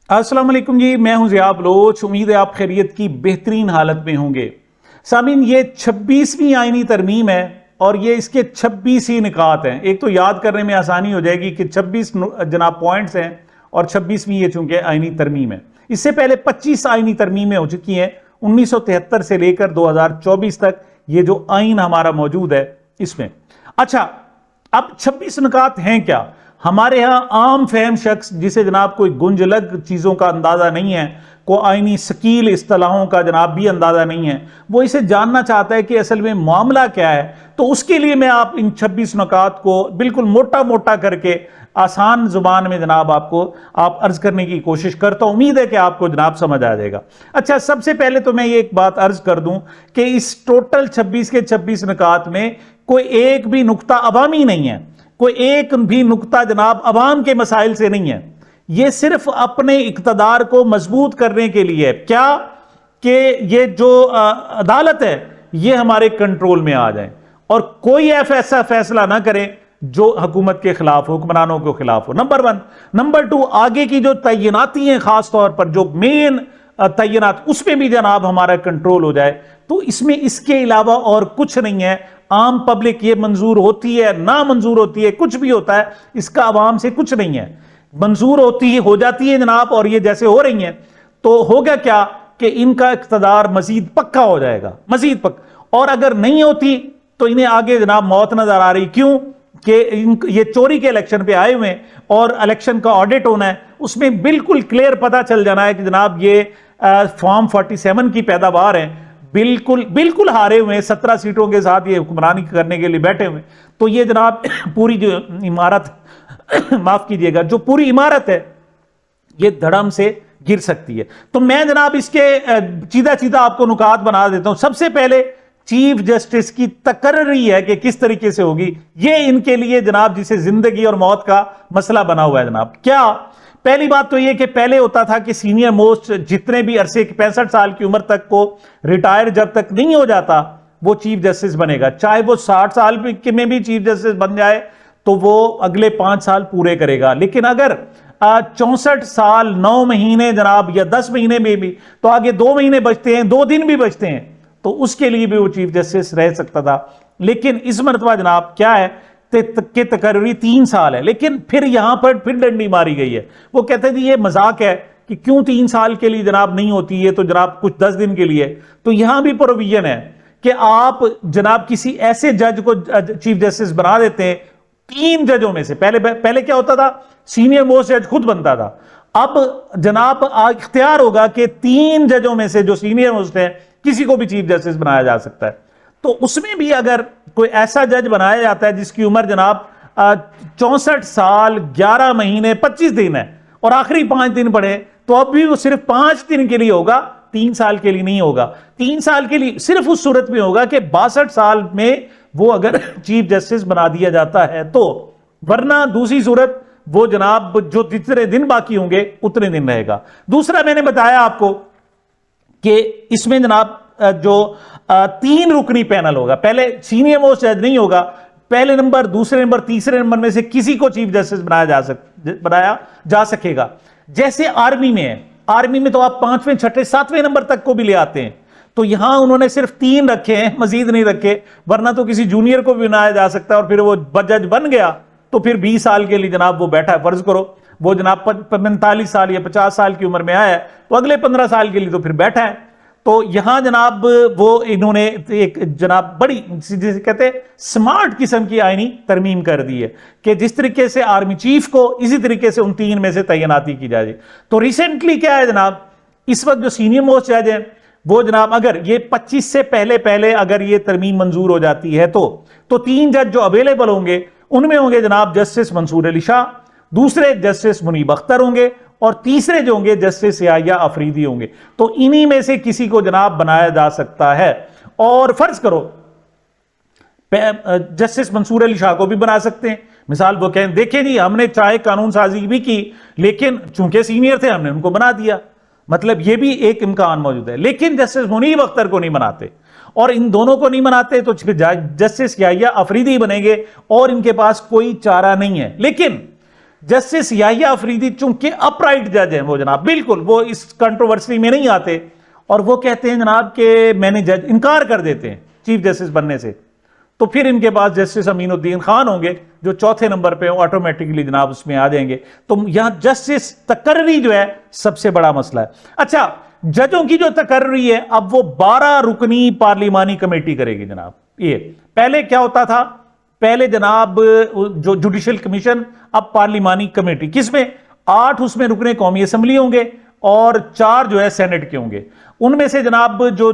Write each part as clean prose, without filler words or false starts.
अस्सलाम वालेकुम जी, मैं हूं ज़िया बलोच। उम्मीद है आप खैरियत की बेहतरीन हालत में होंगे। सामीन, ये 26वीं आईनी तरमीम है और ये इसके 26 ही निकात हैं। एक तो याद करने में आसानी हो जाएगी कि 26 जनाब पॉइंट्स हैं और 26वीं ये चूंकि आईनी तरमीम है। इससे पहले 25 आईनी तरमीमें हो चुकी हैं 1973 से लेकर 2024 तक। ये जो आइन हमारा मौजूद है इसमें, अच्छा, अब 26 निकात हैं क्या? हमारे यहां आम फहम शख्स जिसे जनाब कोई गुंजलग चीज़ों का अंदाज़ा नहीं है, को आईनी शकील इस्तिलाहों का जनाब भी अंदाज़ा नहीं है, वो इसे जानना चाहता है कि असल में मामला क्या है। तो उसके लिए मैं आप इन 26 नुकात को बिल्कुल मोटा मोटा करके आसान जुबान में जनाब आपको अर्ज करने की कोशिश करता हूं। उम्मीद है कि आपको जनाब समझ आ जाएगा। अच्छा, सबसे पहले तो मैं ये एक बात अर्ज कर दूं कि इस टोटल 26 के 26 नुकात में कोई एक भी नुक्ता अवामी नहीं है, कोई एक भी नुक्ता जनाब अवाम के मसाइल से नहीं है। यह सिर्फ अपने इक्तदार को मजबूत करने के लिए है। क्या कि ये जो अदालत है ये हमारे कंट्रोल में आ जाए और कोई ऐसा फैसला ना करे जो हुकूमत के खिलाफ हो, हुक्मरानों के खिलाफ हो। नंबर 1। नंबर 2, आगे की जो तैनाती हैं, खासतौर पर जो मेन तैनात, उसमें भी जनाब हमारा कंट्रोल हो जाए। तो इसमें इसके अलावा और कुछ नहीं है। आम पब्लिक ये मंजूर होती है, ना मंजूर होती है, कुछ भी होता है, इसका आवाम से कुछ नहीं है। मंजूर होती है, हो जाती है जनाब, और ये जैसे हो रही हैं तो होगा क्या कि इनका इख्तदार मजीद पक्का हो जाएगा, मजीद पक्का। और अगर नहीं होती तो इन्हें आगे जनाब मौत नजर आ रही। क्यों कि ये चोरी के इलेक्शन पे आए हुए हैं और इलेक्शन का ऑडिट होना है, उसमें बिल्कुल क्लियर पता चल जाना है कि जनाब ये फॉर्म 47 की पैदावार है, बिल्कुल बिल्कुल हारे हुए हैं। 17 सीटों के साथ ये हुक्मरानी करने के लिए बैठे हुए। तो ये जनाब पूरी जो इमारत माफ कीजिएगा, जो पूरी इमारत है ये धड़म से गिर सकती है। तो मैं जनाब इसके सीधा सीधा आपको नुकात बना देता हूं। सबसे पहले चीफ जस्टिस की तकर्री है कि किस तरीके से होगी। ये इनके लिए जनाब जिसे जिंदगी और मौत का मसला बना हुआ है जनाब। क्या? पहली बात तो यह कि पहले होता था कि सीनियर मोस्ट जितने भी अरसे 65 साल की उम्र तक को रिटायर जब तक नहीं हो जाता वो चीफ जस्टिस बनेगा। चाहे वो 60 साल में भी चीफ जस्टिस बन जाए तो वो अगले 5 साल पूरे करेगा। लेकिन अगर 64 साल 9 महीने जनाब या 10 महीने में भी, तो आगे 2 महीने बचते हैं, 2 दिन भी बचते हैं, तो उसके लिए भी वो चीफ जस्टिस रह सकता था। लेकिन इस मरतबा जनाब क्या है कि तकर्री 3 साल है। लेकिन फिर यहां पर फिर डंडी मारी गई है। वो कहते थे ये मजाक है कि क्यों 3 साल के लिए जनाब नहीं होती है, तो जनाब कुछ 10 दिन के लिए। तो यहां भी प्रोविजन है कि आप जनाब किसी ऐसे जज को चीफ जस्टिस बना देते हैं 3 जजों में से। पहले क्या होता था, सीनियर मोस्ट जज खुद बनता था। अब जनाब इख्तियार होगा कि 3 जजों में से जो सीनियर मोस्ट है किसी को भी चीफ जस्टिस बनाया जा सकता है। तो उसमें भी अगर कोई ऐसा जज बनाया जाता है जिसकी उम्र जनाब 64 साल 11 महीने 25 दिन है और आखिरी 5 दिन पड़े, तो अब भी वो सिर्फ 5 दिन के लिए होगा, 3 साल के लिए नहीं होगा। 3 साल के लिए सिर्फ उस सूरत में होगा कि 62 साल में वो अगर चीफ जस्टिस बना दिया जाता है तो, वरना दूसरी सूरत वो जनाब जो जितने दिन बाकी होंगे उतने दिन रहेगा। दूसरा, मैंने बताया आपको कि इसमें जनाब जो 3 रुकनी पैनल होगा। पहले सीनियर मोस्ट जज नहीं होगा, पहले नंबर, दूसरे नंबर, तीसरे नंबर में से किसी को चीफ जस्टिस बनाया जा सकेगा। जैसे आर्मी में है, आर्मी में तो आप 5वें 6ठे 7वें नंबर तक को भी ले आते हैं। तो यहां उन्होंने सिर्फ 3 रखे हैं, मजीद नहीं रखे, वरना तो किसी जूनियर को भी बनाया जा सकता है और फिर वो जज बन गया तो फिर 20 साल के लिए जनाब वो बैठा है। फर्ज करो वो जनाब 45 साल या 50 साल की उम्र में आया है तो अगले 15 साल के लिए तो फिर बैठा है। तो यहां जनाब वो इन्होंने एक जनाब बड़ी जिसे कहते हैं स्मार्ट किस्म की आईनी तरमीम कर दी है कि जिस तरीके से आर्मी चीफ को इसी तरीके से उन 3 में से तैनाती की जाए। तो रिसेंटली क्या है जनाब, इस वक्त जो सीनियर मोस्ट जज है वो जनाब अगर ये 25 से पहले अगर ये तरमीम मंजूर हो जाती है तो 3 जज जो अवेलेबल होंगे उनमें होंगे जनाब जस्टिस मंसूर अली शाह, दूसरे जस्टिस मुनीब अख्तर होंगे और तीसरे जो होंगे जस्टिस याहिया अफरीदी होंगे। तो इन्हीं में से किसी को जनाब बनाया जा सकता है। और फर्ज करो जस्टिस मंसूर अली शाह को भी बना सकते हैं। मिसाल वो कहें देखें जी हमने चाहे कानून साजी भी की लेकिन चूंकि सीनियर थे हमने उनको बना दिया, मतलब ये भी एक इम्कान मौजूद है। लेकिन जस्टिस मुनीब अख्तर को नहीं बनाते और इन दोनों को नहीं बनाते तो जस्टिस याहिया अफरीदी बनेंगे और इनके पास कोई चारा नहीं है। लेकिन जस्टिस याहिया अफरीदी चूंकि अपराइट जज हैं वो जनाब, बिल्कुल वो इस कंट्रोवर्सी में नहीं आते, और वो कहते हैं जनाब कि मैंने जज इनकार कर देते हैं चीफ जस्टिस बनने से, तो फिर इनके पास जस्टिस अमीनुद्दीन खान होंगे जो चौथे नंबर पे ऑटोमेटिकली जनाब उसमें आ जाएंगे। तो यहां जस्टिस तकर्री जो है सबसे बड़ा मसला है। अच्छा, जजों की जो तकर्री है अब वो 12 रुकनी पार्लिमानी कमेटी करेगी जनाब। ये पहले क्या होता था, पहले जनाब जो जुडिशियल कमीशन, अब पार्लिमानी कमेटी, किसमें 8 उसमें रुकने कौमी असम्बली होंगे और 4 जो है सेनेट के होंगे। उनमें से जनाब जो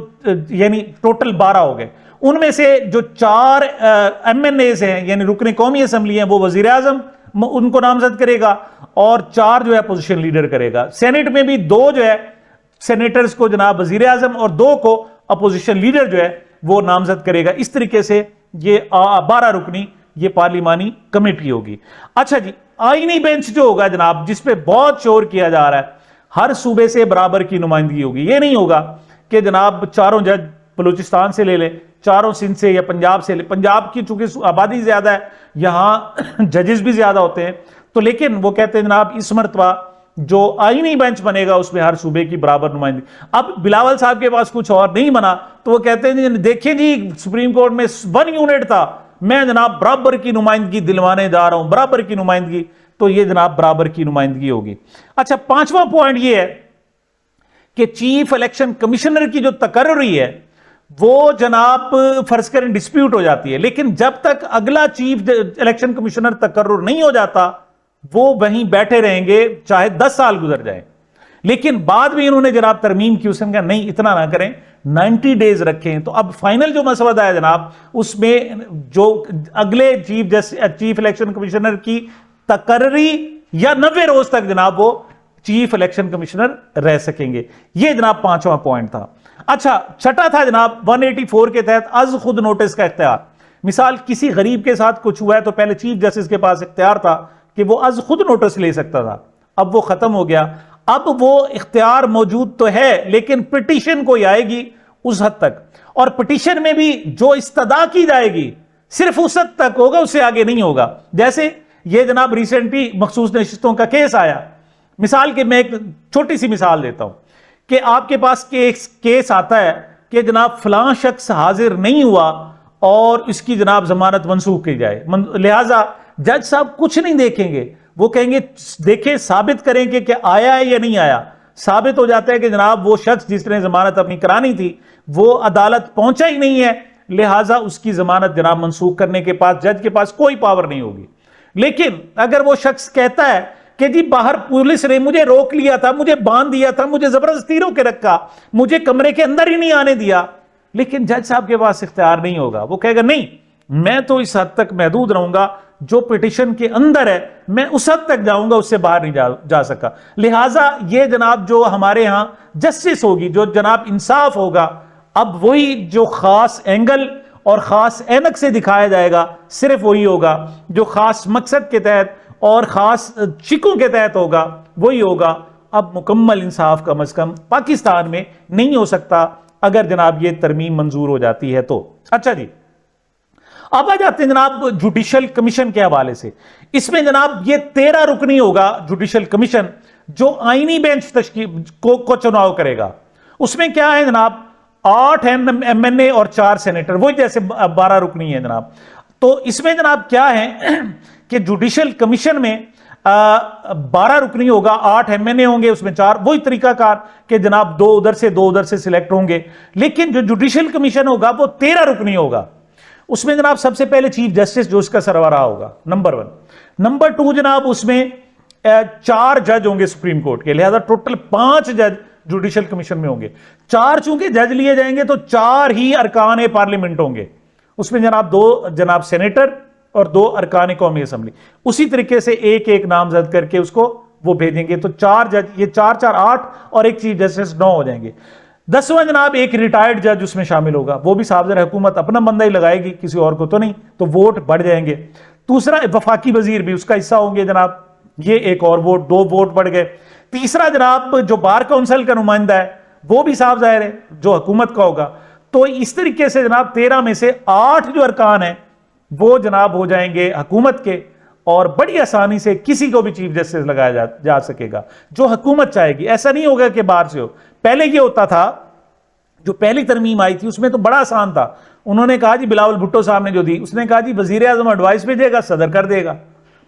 यानी टोटल 12 हो गए, उनमें से जो 4 MNAs हैं यानी रुकने कौमी असम्बली हैं वो वजीर आजम उनको नामजद करेगा और 4 जो है अपोजिशन लीडर करेगा। सेनेट में भी 2 जो है सेनेटर्स को जनाब वजीर आजम और 2 को अपोजिशन लीडर जो है वो नामजद करेगा। इस तरीके से ये 12 रुकनी ये पार्लिमानी कमेटी होगी। अच्छा जी, आईनी बेंच जो होगा जनाब, जिसपे बहुत शोर किया जा रहा है, हर सूबे से बराबर की नुमाइंदगी होगी। ये नहीं होगा कि जनाब चारों जज बलूचिस्तान से ले ले, चारों सिंध से या पंजाब से ले। पंजाब की चूंकि आबादी ज्यादा है, यहां जजेस भी ज्यादा होते हैं, तो लेकिन वो कहते हैं जनाब इस मरतबा जो आईनी बेंच बनेगा उसमें हर सूबे की बराबर नुमाइंदगी। अब बिलावल साहब के पास कुछ और नहीं बना तो वो कहते हैं देखिए जी, सुप्रीम कोर्ट में 1 यूनिट था, मैं जनाब बराबर की नुमाइंदगी दिलवाने जा रहा हूं, बराबर की नुमाइंदगी। तो ये जनाब बराबर की नुमाइंदगी होगी। अच्छा, 5वां पॉइंट ये है कि चीफ इलेक्शन कमिश्नर की जो तकर्री है वो जनाब फर्ज करें डिस्प्यूट हो जाती है, लेकिन जब तक अगला चीफ इलेक्शन कमिश्नर तकर्रुर नहीं हो जाता वो वहीं बैठे रहेंगे चाहे 10 साल गुजर जाए। लेकिन बाद में इन्होंने जनाब तरमीम की, उसने कहा नहीं इतना ना करें, 90 डेज रखें। तो अब फाइनल जो मसवदा है जनाब, उसमें जो अगले चीफ इलेक्शन कमिश्नर की तकर्री या 90 रोज तक जनाब वो चीफ इलेक्शन कमिश्नर रह सकेंगे। ये जनाब 5वां पॉइंट था। अच्छा, छठा था जनाब 184 के तहत अज खुद नोटिस का इख्तियार। मिसाल किसी गरीब के साथ कुछ हुआ है तो पहले चीफ जस्टिस के पास इख्तियार था कि वो अज खुद नोटिस ले सकता था, अब वो खत्म हो गया। अब वो इख्तियार मौजूद तो है लेकिन पिटीशन कोई आएगी उस हद तक, और पिटीशन में भी जो इस्तदा की जाएगी सिर्फ उस हद तक होगा, उससे आगे नहीं होगा। जैसे ये जनाब रिसेंटली मखसूस नशिस्तों का केस आया, मिसाल के मैं एक छोटी सी मिसाल देता हूं कि आपके पास केस आता है कि जनाब फलां शख्स हाजिर नहीं हुआ और इसकी जनाब जमानत मंसूख की जाए, लिहाजा जज साहब कुछ नहीं देखेंगे, वो कहेंगे देखें साबित करेंगे कि आया है या नहीं आया। साबित हो जाता है कि जनाब वो शख्स जिसने जमानत अपनी करानी थी वो अदालत पहुंचा ही नहीं है, लिहाजा उसकी जमानत जनाब मंसूख करने के पास जज के पास कोई पावर नहीं होगी। लेकिन अगर वो शख्स कहता है कि जी बाहर पुलिस ने मुझे रोक लिया था, मुझे बांध दिया था, मुझे जबरदस्ती रोक के रखा, मुझे कमरे के अंदर ही नहीं आने दिया, लेकिन जज साहब के पास इख्तियार नहीं होगा, वो कहेगा नहीं मैं तो इस हद तक महदूद रहूंगा, जो पिटिशन के अंदर है मैं उस हद तक जाऊंगा, उससे बाहर नहीं जा सका। लिहाजा ये जनाब जो हमारे यहां जस्टिस होगी, जो जनाब इंसाफ होगा, अब वही जो खास एंगल और खास ऐनक से दिखाया जाएगा सिर्फ वही होगा, जो खास मकसद के तहत और खास शिकों के तहत होगा वही होगा। अब मुकम्मल इंसाफ कम अज कम पाकिस्तान में नहीं हो सकता अगर जनाब ये तरमीम मंजूर हो जाती है तो। अच्छा जी, अब आ जाते हैं जनाब जुडिशियल कमीशन के हवाले से। इसमें जनाब ये 13 रुकनी होगा जुडिशियल कमीशन जो आईनी बेंच तश्कील को चुनाव करेगा। उसमें क्या है जनाब 8 MNA और 4 सेनेटर, वही जैसे 12 रुकनी है जनाब। तो इसमें जनाब क्या है कि जुडिशियल कमीशन में 12 रुकनी होगा, 8 MNA होंगे, उसमें 4, वही तरीकाकार कि जनाब 2 उधर से सिलेक्ट होंगे। लेकिन जो जुडिशियल कमीशन होगा वो 13 रुकनी होगा। उसमें जनाब सबसे पहले चीफ जस्टिस जो उसका सरबराह होगा, नंबर 1। नंबर 2 जनाब उसमें 4 जज होंगे सुप्रीम कोर्ट के, लिहाजा टोटल 5 जज जुडिशियल कमीशन में होंगे। 4 चूंकि जज लिए जाएंगे तो 4 ही अरकान पार्लियामेंट होंगे। उसमें जनाब 2 जनाब सेनेटर और 2 अरकान कौमी असम्बली, उसी तरीके से एक एक नामजद करके उसको वो भेजेंगे। तो 4 जज, ये 4 4 8 और एक चीफ जस्टिस 9 हो जाएंगे। 10वां जनाब एक रिटायर्ड जज उसमें शामिल होगा, वो भी साहब हुकूमत अपना बंदा ही लगाएगी, किसी और को तो नहीं, तो वोट बढ़ जाएंगे। दूसरा वफाकी वजीर भी उसका हिस्सा होंगे जनाब, ये एक और वोट, 2 वोट बढ़ गए। तीसरा जनाब जो बार काउंसिल का नुमाइंदा है वो भी साहब जाहिर है जो हुकूमत का होगा। तो इस तरीके से जनाब 13 में से 8 जो अरकान है वो जनाब हो जाएंगे हुकूमत के और बड़ी आसानी से किसी को भी चीफ जस्टिस लगाया जा सकेगा जो हुकूमत चाहेगी। ऐसा नहीं होगा कि बाहर से हो। पहले ये होता था, जो पहली तरमीम आई थी उसमें तो बड़ा आसान था। उन्होंने कहा जी, बिलावल भुट्टो साहब ने जो दी, उसने कहा जी वजीर आजम एडवाइस भेजेगा, सदर कर देगा,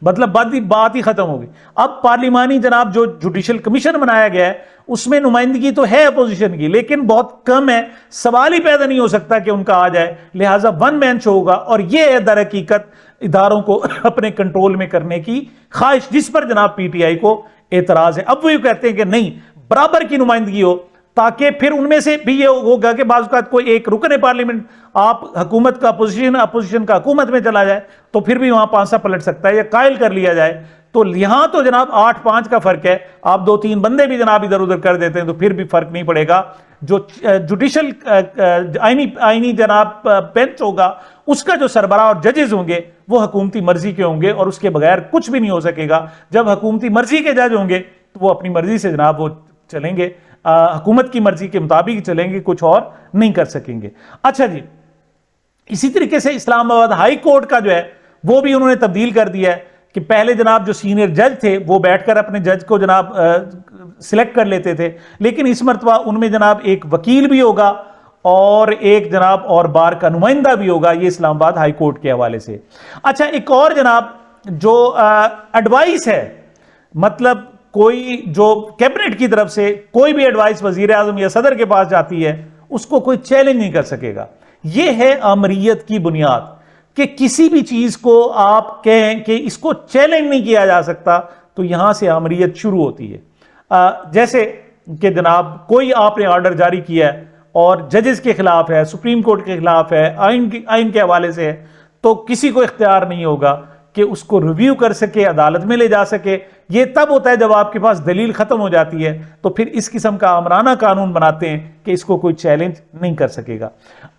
मतलब बात ही खत्म होगी। अब पार्लिमानी जनाब जो जुडिशल कमीशन बनाया गया है उसमें नुमाइंदगी तो है अपोजिशन की, लेकिन बहुत कम है। सवाल ही पैदा नहीं हो सकता कि उनका आ जाए, लिहाजा वन मैन शो होगा। और यह है दर हकीकत इदारों को अपने कंट्रोल में करने की ख्वाहिश, जिस पर जनाब पीटीआई को एतराज है। अब वो ये कहते हैं कि नहीं, बराबर की नुमाइंदगी हो, ताकि फिर उनमें से भी ये होगा कि बाज़ औक़ात कोई एक रुकन पार्लियामेंट आप हुकूमत का अपोजिशन का हुकूमत में चला जाए तो फिर भी वहां पांसा पलट सकता है या कायल कर लिया जाए। तो यहां तो जनाब 8-5 का फर्क है, आप 2-3 बंदे भी जनाब इधर उधर कर देते हैं तो फिर भी फर्क नहीं पड़ेगा। जो जुडिशल आईनी जनाब बेंच होगा उसका जो सरबराह और जजेस होंगे वो हुकूमती मर्जी के होंगे और उसके बगैर कुछ भी नहीं हो सकेगा। जब हुकूमती मर्जी के जज होंगे तो वो अपनी मर्जी से जनाब वो चलेंगे, हुकूमत की मर्जी के मुताबिक चलेंगे, कुछ और नहीं कर सकेंगे। अच्छा जी, इसी तरीके से इस्लामाबाद हाई कोर्ट का जो है वो भी उन्होंने तब्दील कर दिया है कि पहले जनाब जो सीनियर जज थे वो बैठकर अपने जज को जनाब सिलेक्ट कर लेते थे, लेकिन इस मरतबा उनमें जनाब एक वकील भी होगा और एक जनाब और बार का नुमाइंदा भी होगा। ये इस्लामाबाद हाई कोर्ट के हवाले से। अच्छा, एक और जनाब जो एडवाइस है, मतलब कोई जो कैबिनेट की तरफ से कोई भी एडवाइस वजीर आजम या सदर के पास जाती है उसको कोई चैलेंज नहीं कर सकेगा। यह है आमरीयत की बुनियाद कि किसी भी चीज को आप कहें कि इसको चैलेंज नहीं किया जा सकता, तो यहां से आमरीयत शुरू होती है। जैसे कि जनाब कोई आपने ऑर्डर जारी किया है और जजेस के खिलाफ है, सुप्रीम कोर्ट के खिलाफ है, आइन के हवाले से है, तो किसी को इख्तियार नहीं होगा कि उसको रिव्यू कर सके, अदालत में ले जा सके। ये तब होता है जब आपके पास दलील खत्म हो जाती है, तो फिर इस किस्म का आमराना कानून बनाते हैं कि इसको कोई चैलेंज नहीं कर सकेगा।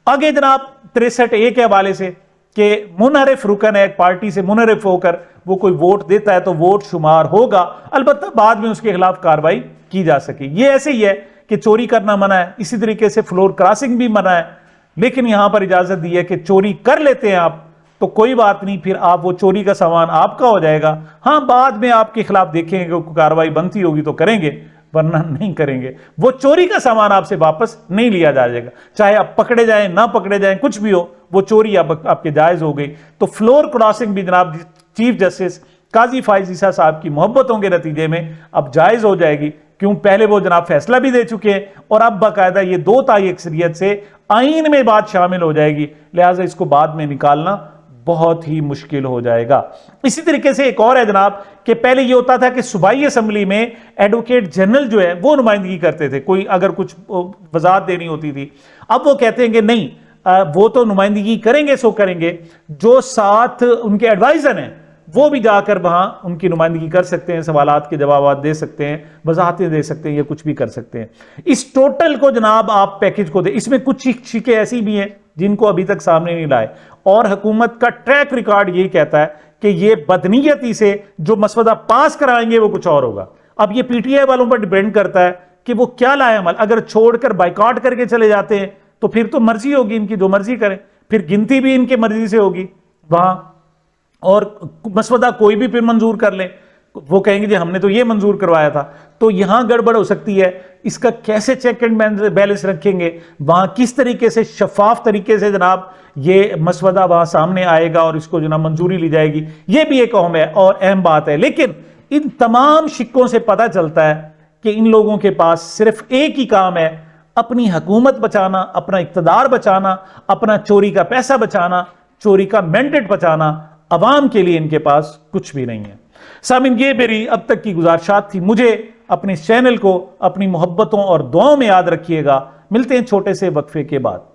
आगे जनाब 63A के हवाले से कि मुनहरिफ रुकन है, एक पार्टी से मुनहरिफ होकर वो कोई वोट देता है तो वोट शुमार होगा, अलबत्ता बाद में उसके खिलाफ कार्रवाई की जा सके। ये ऐसे ही है कि चोरी करना मना है, इसी तरीके से फ्लोर क्रॉसिंग भी मना है, लेकिन यहां पर इजाजत दी है कि चोरी कर लेते हैं आप तो कोई बात नहीं, फिर आप वो चोरी का सामान आपका हो जाएगा। हाँ, बाद में आपके खिलाफ देखेंगे कि कार्रवाई बनती होगी तो करेंगे, वरना नहीं करेंगे। वो चोरी का सामान आपसे वापस नहीं लिया जाएगा, चाहे आप पकड़े जाएं ना पकड़े जाएं, कुछ भी हो, वो चोरी आपके जायज हो गई। तो फ्लोर क्रॉसिंग भी जनाब चीफ जस्टिस काजी फाइज ईसा साहब की मोहब्बतों के नतीजे में अब जायज हो जाएगी, क्यों पहले वो जनाब फैसला भी दे चुके हैं और अब बाकायदा ये 2/3 अक्सरियत से आइन में बात शामिल हो जाएगी, लिहाजा इसको बाद में निकालना बहुत ही मुश्किल हो जाएगा। इसी तरीके से एक और है जनाब कि पहले ये होता था कि सूबाई असम्बली में एडवोकेट जनरल जो है वो नुमाइंदगी करते थे, कोई अगर कुछ वजाहत देनी होती थी। अब वो कहते हैं कि नहीं, वो तो नुमाइंदगी करेंगे सो करेंगे, जो साथ उनके एडवाइजर हैं वो भी जाकर वहां उनकी नुमाइंदगी कर सकते हैं, सवालात के जवाब दे सकते हैं, वजाहतें दे सकते हैं, या कुछ भी कर सकते हैं। इस टोटल को जनाब आप पैकेज को दे, इसमें कुछ शिकें ऐसी भी हैं जिनको अभी तक सामने नहीं लाए, और हुकूमत का ट्रैक रिकॉर्ड यही कहता है कि ये बदनीयती से जो मसवदा पास कराएंगे वो कुछ और होगा। अब ये पीटीआई वालों पर डिपेंड करता है कि वो क्या लाए अमल। अगर छोड़कर बाइकआउट करके चले जाते हैं तो फिर तो मर्जी होगी इनकी, जो मर्जी करें, फिर गिनती भी इनकी मर्जी से होगी वहां, और मसवदा कोई भी फिर मंजूर कर ले, वो कहेंगे जी हमने तो ये मंजूर करवाया था। तो यहां गड़बड़ हो सकती है। इसका कैसे चेक एंड बैलेंस रखेंगे, वहां किस तरीके से शफाफ तरीके से जनाब ये मसवदा वहां सामने आएगा और इसको जनाब मंजूरी ली जाएगी, ये भी एक अहम बात है। लेकिन इन तमाम शिक्कों से पता चलता है कि इन लोगों के पास सिर्फ एक ही काम है, अपनी हुकूमत बचाना, अपना इक्तदार बचाना, अपना चोरी का पैसा बचाना, चोरी का मैंडेट बचाना। अवाम के लिए इनके पास कुछ भी नहीं है। सामिन, ये मेरी अब तक की गुजारिशात थी। मुझे अपने चैनल को अपनी मोहब्बतों और दुआओं में याद रखिएगा। मिलते हैं छोटे से वक्फे के बाद।